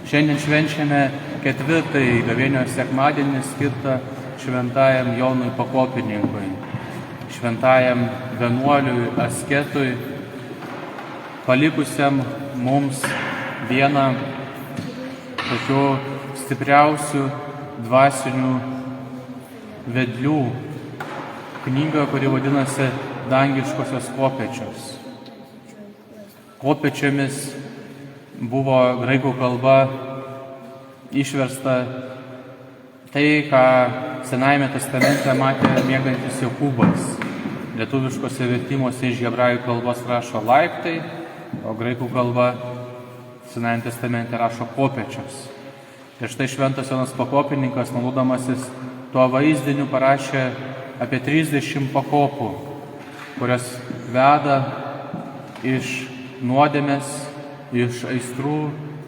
Šiandien švenčiame ketvirtąjį gavėnios sekmadienį skirtą šventajam Jonui Pakopininkui, šventajam vienuoliui asketui, palikusiam mums vieną tokių stipriausių dvasinių vedlių knygą, kuri vadinasi Dangiškosios kopėčios. Kopėčiomis buvo graikų kalba išversta tai, ką Senajame testamente matė miegantis Jokūbas. Lietuviškose vertimuose iš hebrajų kalbos rašo laiptai, o graikų kalba Senajame testamente rašo kopėčios. Ir štai šventas Jonas Pakopininkas, naudodamasis tuo vaizdiniu, parašė apie 30 pakopų, kurios veda iš nuodėmės, iš aistrų,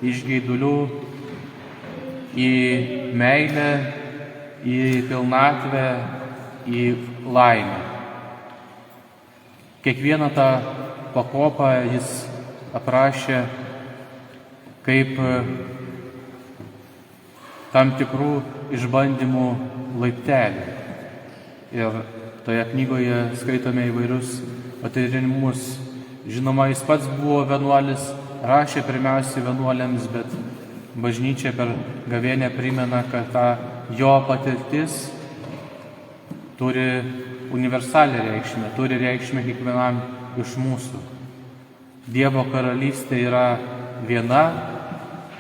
iš geidulių į meilę, į pilnatvę, į laimę. Kiekvieną tą pakopą jis aprašė kaip tam tikrų išbandymų laiptelį. Ir toje knygoje skaitome įvairius patyrinimus. Žinoma, jis pats buvo vienuolis, rašė pirmiausiai vienuoliams, bet bažnyčia per gavėnią primena, kad ta jo patirtis turi universalią reikšmę, turi reikšmę kiekvienam iš mūsų. Dievo karalystė yra viena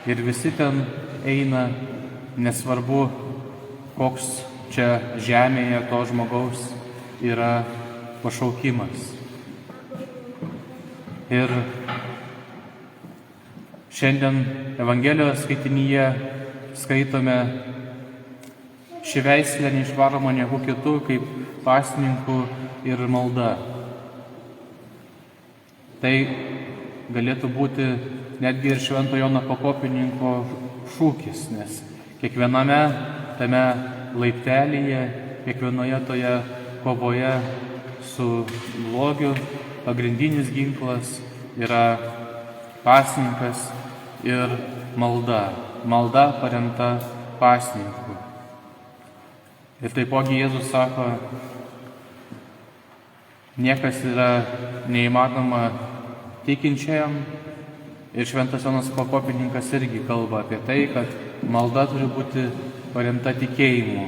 ir visi ten eina, nesvarbu, koks čia žemėje to žmogaus yra pašaukimas. Ir šiandien Evangelijos skaitinyje skaitome šį veislę neišvaroma negu kitų, kaip pasninkų ir malda. Tai galėtų būti netgi ir švento Jono Pakopininko šūkis, nes kiekviename tame laiptelyje, kiekvienoje toje kovoje su blogiu pagrindinis ginklas yra pasninkas ir malda. Malda paremta pasninku. Ir taipogi Jėzus sako, niekas yra neįmanoma tikinčiajam. Ir šventas Jonas Pakopininkas irgi kalba apie tai, kad malda turi būti paremta tikėjimu.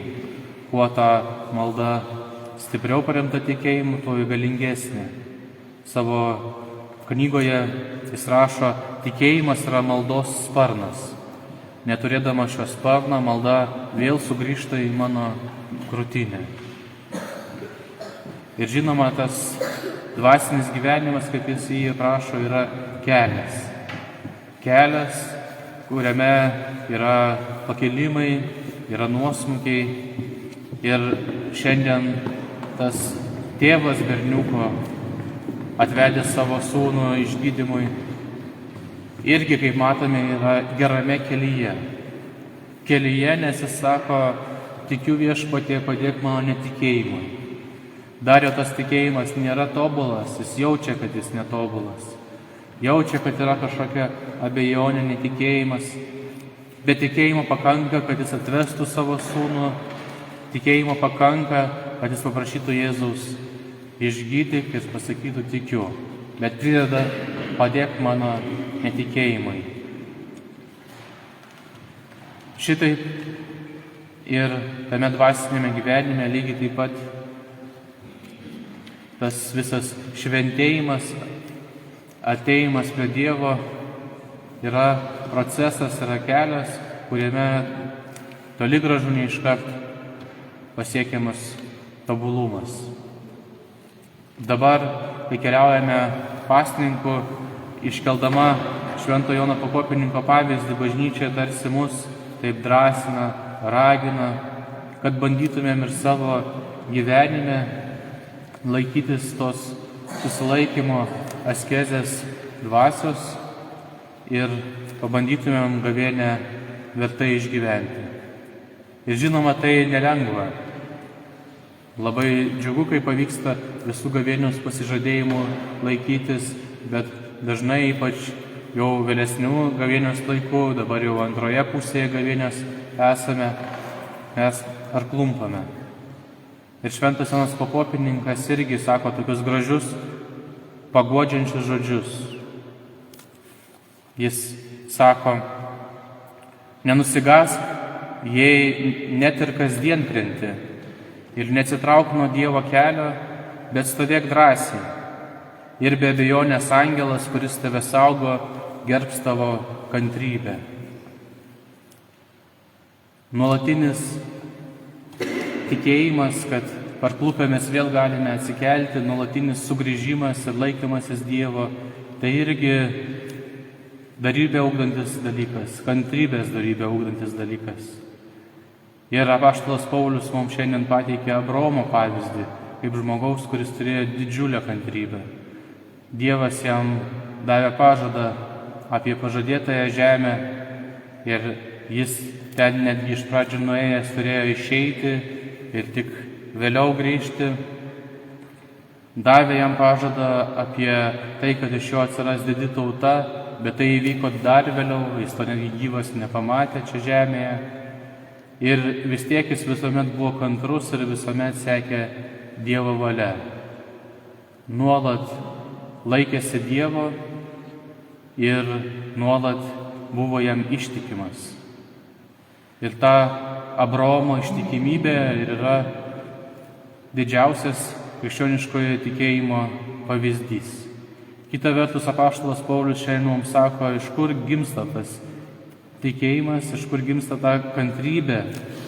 Kuo ta malda stipriau paremta tikėjimu, tuo galingesnė. Savo knygoje jis rašo, tikėjimas yra maldos sparnas. Neturėdama šio sparno, malda vėl sugrįžta į mano krūtinę. Ir žinoma, tas dvasinis gyvenimas, kaip jis jį aprašo, yra kelias. Kelias, kuriame yra pakilimai, yra nuosmukiai. Ir šiandien tas tėvas berniuko atvedęs savo sūnų išgydymui, irgi, kaip matome, yra gerame kelyje. Kelyje, nes jis sako, tikiu Viešpatie, padėk mano netikėjimui. Dar jo tas tikėjimas nėra tobulas, jis jaučia, kad jis netobulas. Jaučia, kad yra kažkokia abejonė, netikėjimas. Bet tikėjimo pakanka, kad jis atvestų savo sūnų. Tikėjimo pakanka, kad jis paprašytų Jėzaus išgydyk ir pasakytų tikiu. Bet prideda padėk mano netikėjimui. Šitaip ir tame dvasinėme gyvenime lygiai taip pat tas visas šventėjimas, atėjimas prie Dievo yra procesas, yra kelias, kuriame toli gražu neiškart pasiekiamas tobulumas. Dabar, kai keliaujame pasninku, iškeldama švento Jono Pakopininko pavyzdį, bažnyčia tarsi mus taip drąsina, ragina, kad bandytumėm ir savo gyvenime laikytis tos susilaikymo askezės dvasios ir pabandytumėm gavėnią vertai išgyventi. Ir žinoma, tai nelengva. Labai džiugu, kai pavyksta visų gavėnios pasižadėjimų laikytis, bet dažnai, ypač jau vėlesnių gavėnios laikų, dabar jau antroje pusėje gavėnios esame, mes parklumpame. Ir šventas Jonas Papopininkas irgi sako tokius gražius, paguodžiančius žodžius. Jis sako, nenusigask, jei net ir kasdien krenti, ir neatsitrauk nuo Dievo kelio, bet stovėk drąsiai. Ir be abejonės angelas, kuris tave saugo, gerbs tavo kantrybę. Nuolatinis tikėjimas, kad parklupę mes vėl galime atsikelti, nuolatinis sugrįžimas ir laikymasis Dievo, tai irgi darybę ugdantis dalykas, kantrybės darybę ugdantis dalykas. Ir apaštalas Paulius mums šiandien pateikė Abraomo pavyzdį, kaip žmogaus, kuris turėjo didžiulę kantrybę. Dievas jam davė pažadą apie pažadėtąją žemę ir jis ten netgi iš pradžių nuėjęs turėjo išeiti ir tik vėliau grįžti. Davė jam pažadą apie tai, kad iš jo atsiras didi tauta, bet tai įvyko dar vėliau, jis to netgi gyvas nepamatė čia žemėje. Ir vis tiek jis visuomet buvo kantrus ir visuomet sekė Dievo valia. Nuolat laikėsi Dievo ir nuolat buvo jam ištikimas. Ir ta Abraomo ištikimybė ir yra didžiausias krikščioniškojo tikėjimo pavyzdys. Kita vertus, apaštalas Paulius šiandien mums sako, iš kur gimsta tas tikėjimas, iš kur gimsta ta kantrybė,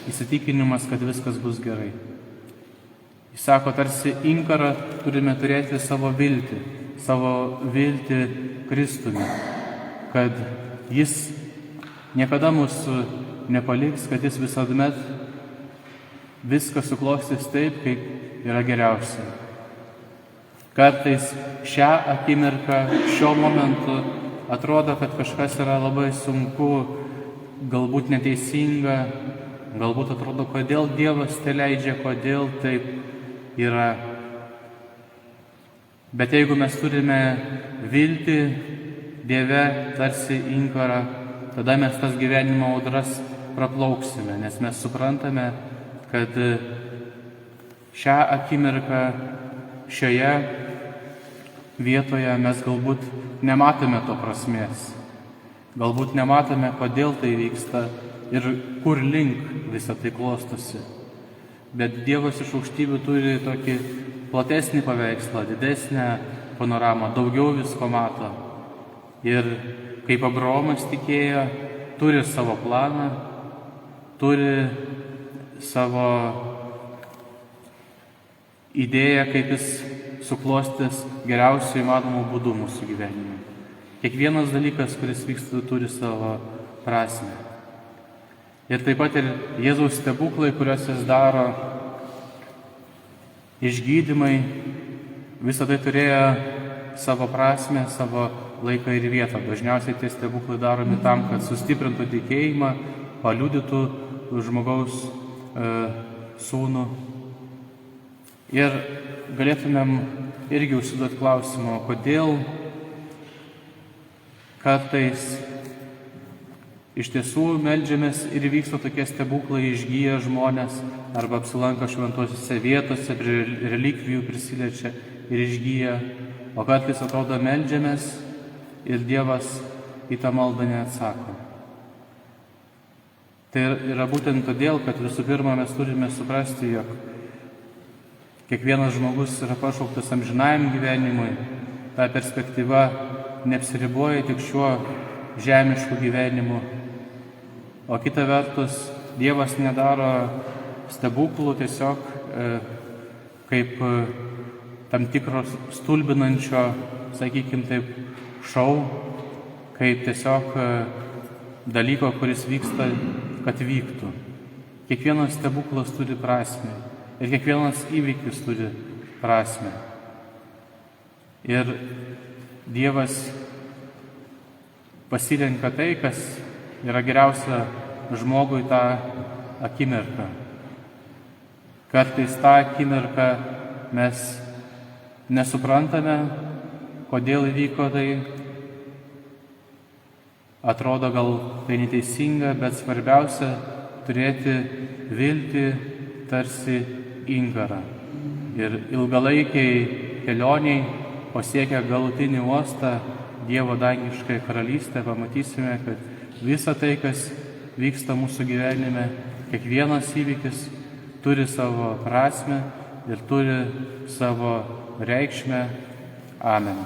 įsitikinimas, kad viskas bus gerai. Jis sako, tarsi inkarą turime turėti savo viltį Kristumi, kad jis niekada mūsų nepaliks, kad jis visuomet viską suklostys taip, kaip yra geriausia. Kartais šią akimirką, šiuo momentu atrodo, kad kažkas yra labai sunku, galbūt neteisinga, galbūt atrodo, kodėl Dievas tai leidžia, kodėl taip yra. Bet jeigu mes turime viltį Dieve tarsi inkarą, tada mes tas gyvenimo audras praplauksime, nes mes suprantame, kad šią akimirką, šioje vietoje mes galbūt nematome to prasmės. Galbūt nematome, kodėl tai vyksta ir kur link visą tai klostosi. Bet Dievas iš aukštybių turi tokį platesnį paveikslą, didesnę panoramą, daugiau visko mato. Ir kaip Abraomas tikėjo, turi savo planą, turi savo idėją, kaip jis suklostys geriausių įmanomų būdų mūsų gyvenime. Kiekvienas dalykas, kuris vyksta, turi savo prasmę. Ir taip pat ir Jėzaus stebuklai, kuriuos jis daro, išgydymai, visą tai turėjo savo prasmę, savo laiką ir vietą. Dažniausiai tie stebuklai daromi tam, kad sustiprintų tikėjimą, paliudytų žmogaus sūnų. Ir galėtumėm irgi užsiduoti klausimą, kodėl kartais iš tiesų meldžiamės ir vyksta tokie stebuklai, išgyja žmonės arba apsilanko šventosiuose vietose, prie relikvijų prisiliečia ir išgyja, o kartais atrodo meldžiamės ir Dievas į tą maldą neatsako. Tai yra būtent todėl, kad visų pirma mes turime suprasti, jog kiekvienas žmogus yra pašauktas amžinajam gyvenimui, ta perspektyva neapsiriboja tik šiuo žemišku gyvenimu. O kita vertus, Dievas nedaro stebuklų tiesiog kaip tam tikros stulbinančio, sakykime taip, šou, kaip tiesiog dalyko, kuris vyksta, kad vyktų. Kiekvienas stebuklas turi prasmę ir kiekvienas įvykis turi prasmę. Ir Dievas pasirenka tai, kas yra geriausia žmogui tą akimirką. Kartais tą akimirką mes nesuprantame, kodėl įvyko tai, Atrodo gal tai neteisinga, bet svarbiausia turėti viltį tarsi inkarą. Ir ilgalaikiai kelioniai pasiekę galutinį uostą, Dievo dangiškąją karalystę, pamatysime, kad visa tai, kas vyksta mūsų gyvenime, kiekvienas įvykis turi savo prasmę ir turi savo reikšmę. Amen.